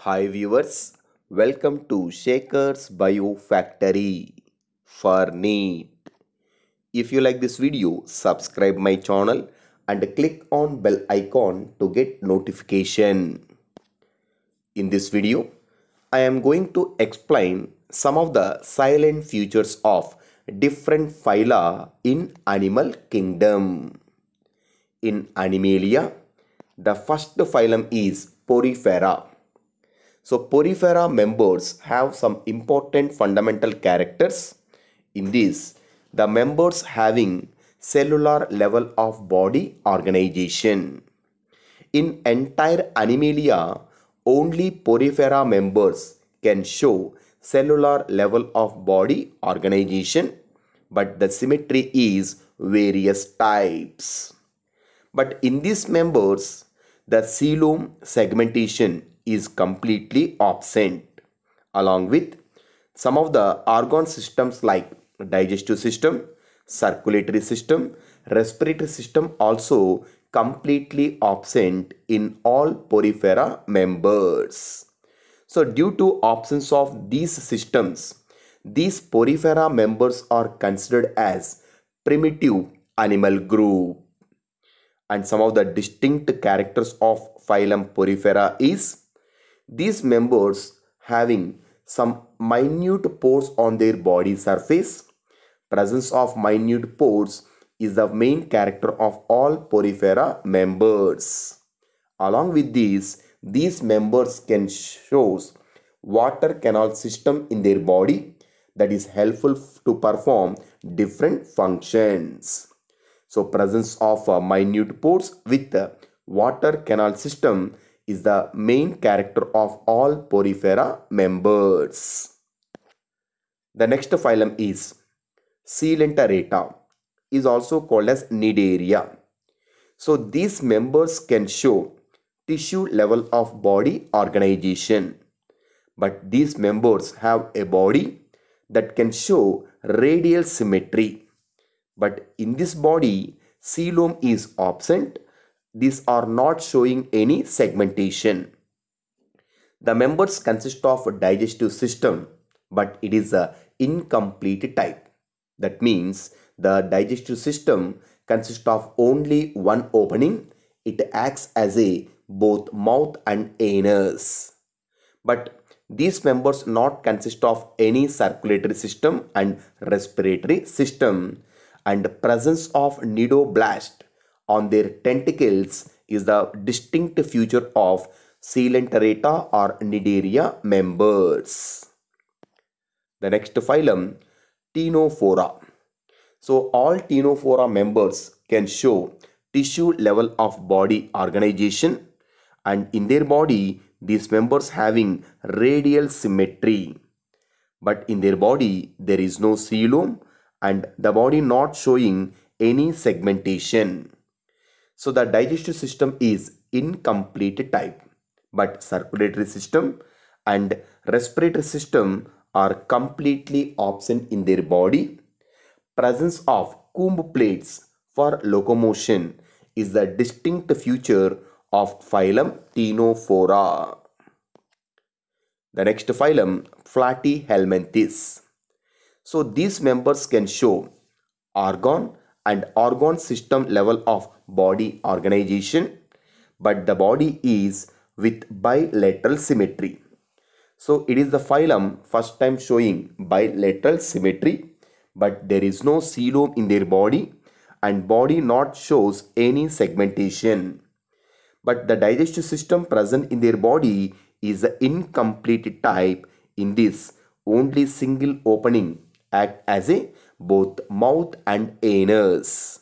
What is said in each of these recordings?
Hi viewers, welcome to SEKHAR'S Bio Factory for NEET. If you like this video, subscribe my channel and click on bell icon to get notification. In this video, I am going to explain some of the silent features of different phyla in animal kingdom. In Animalia, the first phylum is Porifera. So Porifera members have some important fundamental characters. In this, the members having cellular level of body organization. In entire Animalia, only Porifera members can show cellular level of body organization, but the symmetry is various types. But in these members, the coelom segmentation is completely absent, along with some of the organ systems like digestive system, circulatory system, respiratory system also completely absent in all Porifera members. So due to absence of these systems, these Porifera members are considered as primitive animal group. And some of the distinct characters of phylum Porifera is these members having some minute pores on their body surface. Presence of minute pores is the main character of all Porifera members. Along with these members can show water canal system in their body that is helpful to perform different functions. So presence of minute pores with water canal system is the main character of all Porifera members. The next phylum is Coelenterata, is also called as Cnidaria. So these members can show tissue level of body organization, but these members have a body that can show radial symmetry. But in this body, coelom is absent. These are not showing any segmentation. The members consist of a digestive system, but it is an incomplete type. That means the digestive system consists of only one opening. It acts as a both mouth and anus. But these members not consist of any circulatory system and respiratory system. And presence of nidoblast on their tentacles is the distinct feature of Coelenterata or Cnidaria members. The next phylum, Ctenophora. So all Ctenophora members can show tissue level of body organization, and in their body these members having radial symmetry. But in their body there is no coelom and the body not showing any segmentation. So the digestive system is incomplete type, but circulatory system and respiratory system are completely absent in their body. Presence of comb plates for locomotion is the distinct feature of phylum Ctenophora. The next phylum, Platyhelminthes. So these members can show organ and organ system level of body organization, but the body is with bilateral symmetry. So it is the phylum first time showing bilateral symmetry, but there is no coelom in their body and body not shows any segmentation. But the digestive system present in their body is the incomplete type. In this, only single opening act as a both mouth and anus.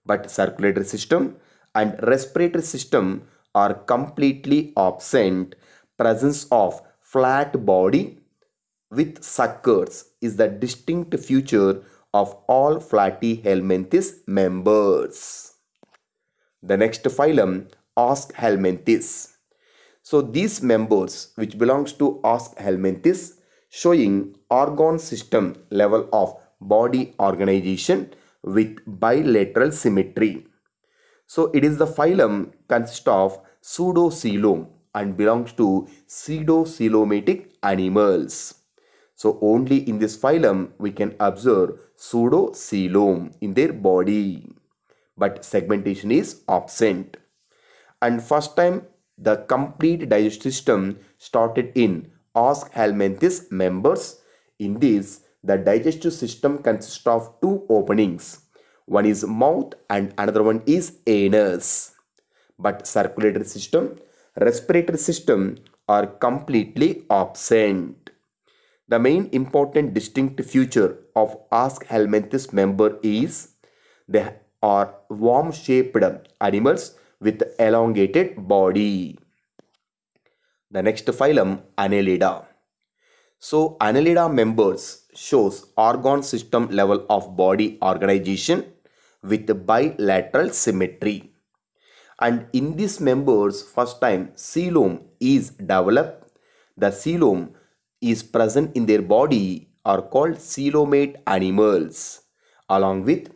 But circulatory system and respiratory system are completely absent. Presence of flat body with suckers is the distinct feature of all Platyhelminthes members. The next phylum, Aschelminthes. So these members which belongs to Aschelminthes showing organ system level of body organization with bilateral symmetry. So it is the phylum consists of pseudocoelom and belongs to pseudocoelomatic animals. So only in this phylum we can observe pseudocoelom in their body, but segmentation is absent. And first time the complete digestive system started in Aschelminthes members. In this, the digestive system consists of two openings. One is mouth and another one is anus. But circulatory system, respiratory system are completely absent. The main important distinct feature of Aschelminthes member is they are worm-shaped animals with elongated body. The next phylum, Annelida. So Annelida members shows organ system level of body organization with bilateral symmetry. And in these members, first time coelom is developed. The coelom is present in their body are called coelomate animals. Along with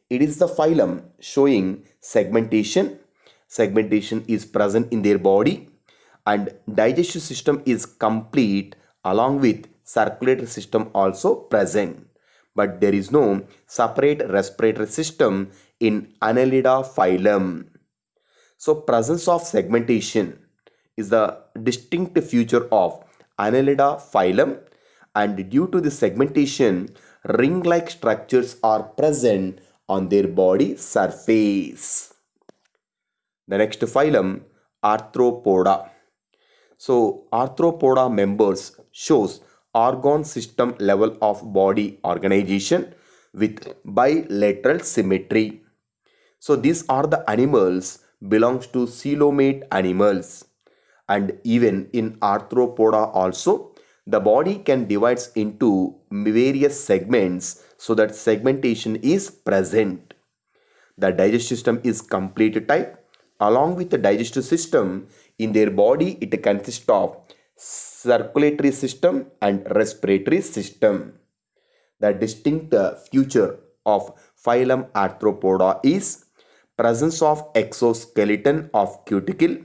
it is the phylum showing segmentation. Segmentation is present in their body and digestive system is complete along with circulatory system also present. But there is no separate respiratory system in Annelida phylum. So presence of segmentation is the distinct feature of Annelida phylum, and due to the segmentation, ring-like structures are present on their body surface. The next phylum, Arthropoda. So Arthropoda members shows organ system level of body organization with bilateral symmetry. So these are the animals belongs to coelomate animals, and even in Arthropoda also the body can divide into various segments so that segmentation is present. The digestive system is complete type. Along with the digestive system in their body it consists of circulatory system and respiratory system. The distinct feature of phylum Arthropoda is presence of exoskeleton of cuticle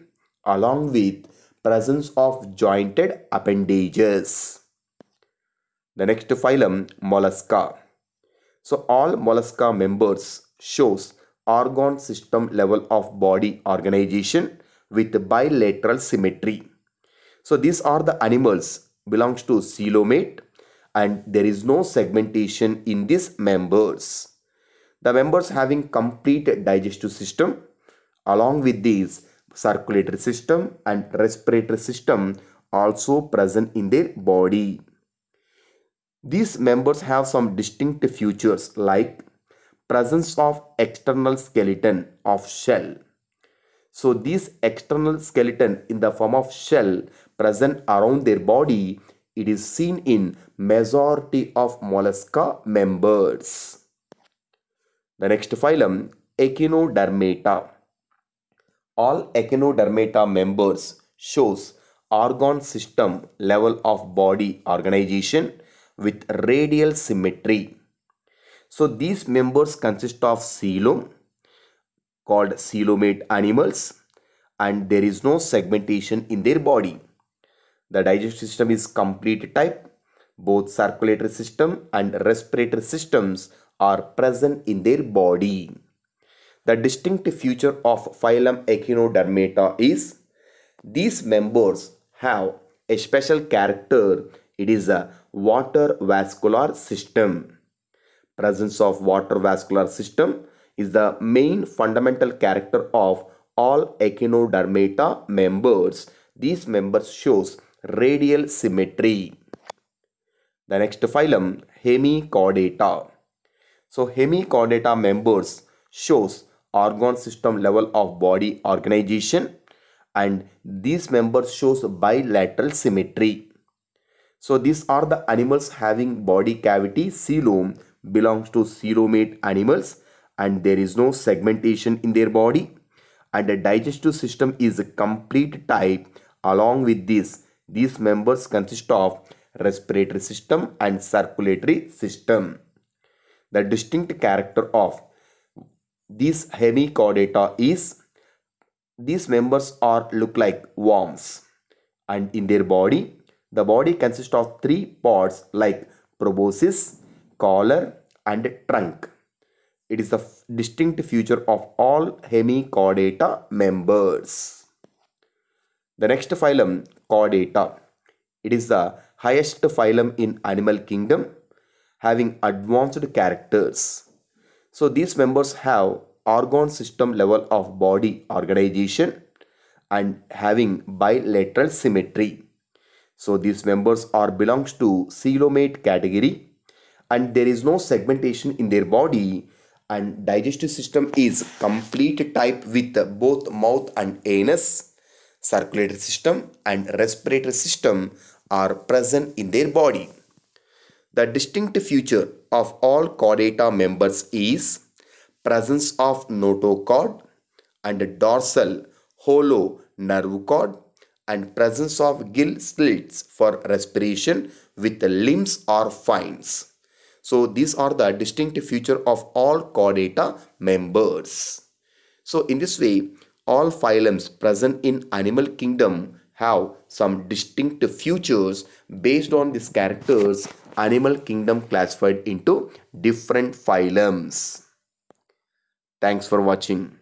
along with presence of jointed appendages. The next phylum, Mollusca. So all Mollusca members shows organ system level of body organization with bilateral symmetry. So these are the animals belongs to coelomate and there is no segmentation in these members. The members having complete digestive system along with these circulatory system and respiratory system also present in their body. These members have some distinct features like presence of external skeleton of shell. So this external skeleton in the form of shell present around their body, it is seen in majority of Mollusca members. The next phylum, Echinodermata. All Echinodermata members shows organ system level of body organization with radial symmetry. So these members consist of coelom called coelomate animals and there is no segmentation in their body. The digestive system is complete type. Both circulatory system and respiratory systems are present in their body. The distinct feature of phylum Echinodermata is these members have a special character. It is a water vascular system. Presence of water vascular system is the main fundamental character of all Echinodermata members. These members shows radial symmetry. The next phylum, Hemichordata. So Hemichordata members shows organ system level of body organization and these members shows bilateral symmetry. So these are the animals having body cavity coelom belongs to coelomate animals and there is no segmentation in their body and the digestive system is a complete type. Along with this, these members consist of respiratory system and circulatory system. The distinct character of these Hemichordata is these members are look like worms And in their body, the body consists of three parts like proboscis, collar and trunk. It is the distinct feature of all Hemichordata members. The next phylum, Chordata. It is the highest phylum in animal kingdom, having advanced characters. So these members have organ system level of body organization and having bilateral symmetry. So these members are belongs to coelomate category, and there is no segmentation in their body, and digestive system is complete type with both mouth and anus. Circulatory system and respiratory system are present in their body. The distinct feature of all chordata members is presence of notochord and dorsal hollow nerve cord and presence of gill slits for respiration with limbs or fins. So these are the distinct feature of all chordata members. So in this way, all phylums present in animal kingdom have some distinct features. Based on these characters, animal kingdom classified into different phylums. Thanks for watching.